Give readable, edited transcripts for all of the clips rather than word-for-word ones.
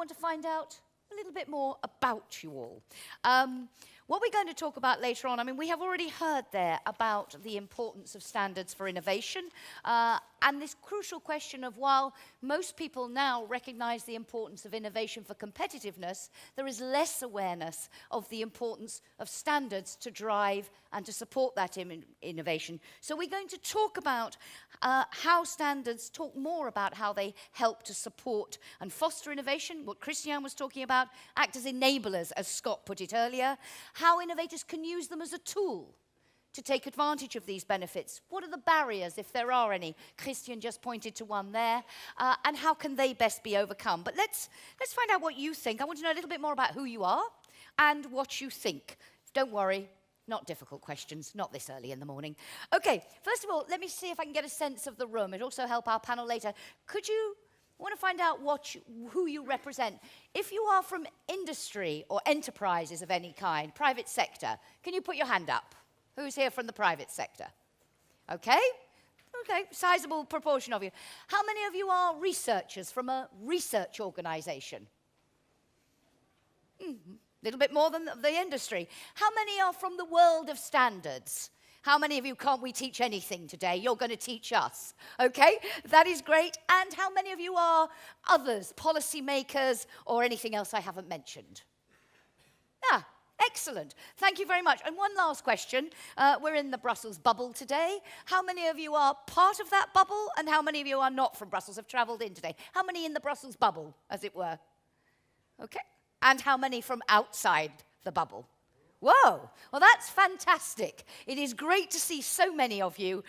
want to find out a little bit more about you all. What we're going to talk about later on, I mean, we have already heard there about the importance of standards for innovation, and this crucial question of, while most people now recognize the importance of innovation for competitiveness, there is less awareness of the importance of standards to drive and to support that innovation. So we're going to talk about how standards talk more about how they help to support and foster innovation, what Christian was talking about, act as enablers, as Scott put it earlier, how innovators can use them as a tool to take advantage of these benefits. What are the barriers, if there are any? Christian just pointed to one there. And how can they best be overcome? But let's find out what you think. I want to know a little bit more about who you are and what you think. Don't worry, not difficult questions, not this early in the morning. Okay, first of all, let me see if I can get a sense of the room. It'll also help our panel later. I want to find out who you represent. If you are from industry or enterprises of any kind, private sector, can you put your hand up? Who's here from the private sector? Okay, sizable proportion of you. How many of you are researchers from a research organization? Little bit more than the industry. How many are from the world of standards? How many of you can't we teach anything today? You're going to teach us. Okay, that is great. And how many of you are others, policymakers, or anything else I haven't mentioned? Ah, excellent. Thank you very much. And one last question. We're in the Brussels bubble today. How many of you are part of that bubble, and how many of you are not from Brussels, have travelled in today? How many in the Brussels bubble, as it were? Okay. And how many from outside the bubble? Whoa, well, that's fantastic. It is great to see so many of you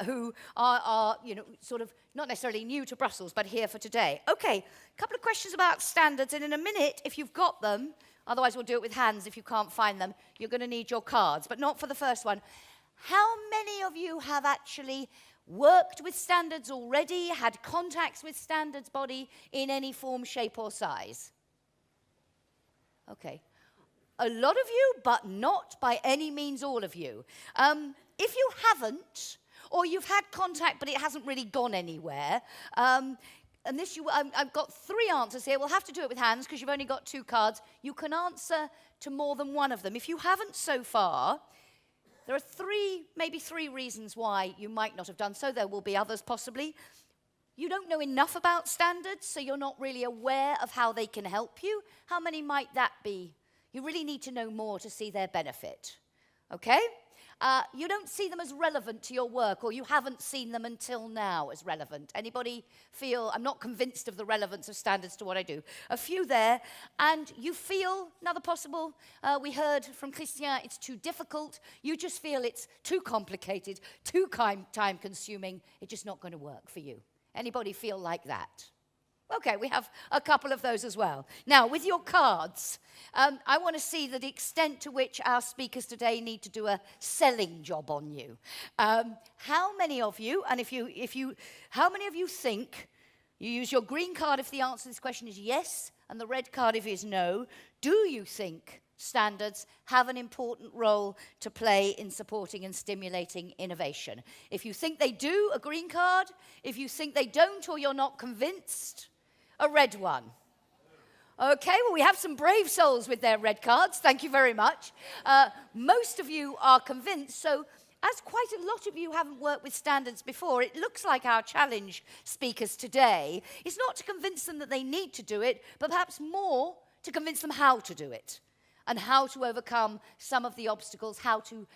who are, sort of not necessarily new to Brussels, but here for today. Okay, a couple of questions about standards, and in a minute, if you've got them, otherwise we'll do it with hands if you can't find them, you're going to need your cards, but not for the first one. How many of you have actually worked with standards already, had contacts with standards body in any form, shape, or size? Okay. A lot of you, but not by any means all of you. If you haven't, or you've had contact but it hasn't really gone anywhere, I've got 3 answers here. We'll have to do it with hands because you've only got 2 cards. You can answer to more than one of them. If you haven't so far, there are maybe three reasons why you might not have done so. There will be others possibly. You don't know enough about standards, so you're not really aware of how they can help you. How many might that be? You really need to know more to see their benefit, okay? You don't see them as relevant to your work, or you haven't seen them until now as relevant. Anybody feel, I'm not convinced of the relevance of standards to what I do? A few there, and you feel, another possible, we heard from Christian, it's too difficult. You just feel it's too complicated, too time-consuming. It's just not going to work for you. Anybody feel like that? Okay, we have a couple of those as well. Now, with your cards, I want to see the extent to which our speakers today need to do a selling job on you. How many of you, and how many of you think, you use your green card if the answer to this question is yes, and the red card if it is no, do you think standards have an important role to play in supporting and stimulating innovation? If you think they do, a green card. If you think they don't, or you're not convinced, a red one. Okay, well, we have some brave souls with their red cards. Thank you very much. Most of you are convinced, so as quite a lot of you haven't worked with standards before, it looks like our challenge speakers today is not to convince them that they need to do it, but perhaps more to convince them how to do it and how to overcome some of the obstacles, how to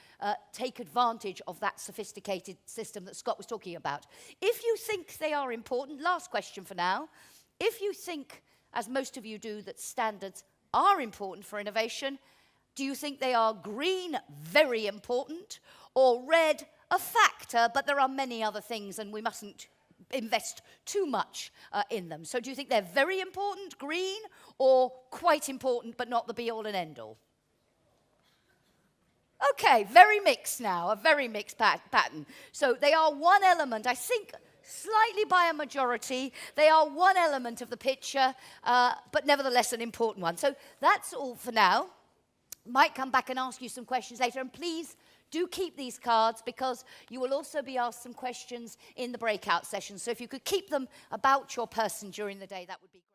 take advantage of that sophisticated system that Scott was talking about. If you think they are important, last question for now, if you think, as most of you do, that standards are important for innovation, do you think they are green, very important, or red, a factor, but there are many other things and we mustn't invest too much in them? So do you think they're very important, green, or quite important, but not the be-all and end-all? Okay, very mixed now, a very mixed pattern. So they are one element, I think, slightly by a majority. They are one element of the picture, but nevertheless an important one. So that's all for now. Might come back and ask you some questions later, and please do keep these cards because you will also be asked some questions in the breakout session. So if you could keep them about your person during the day, that would be great.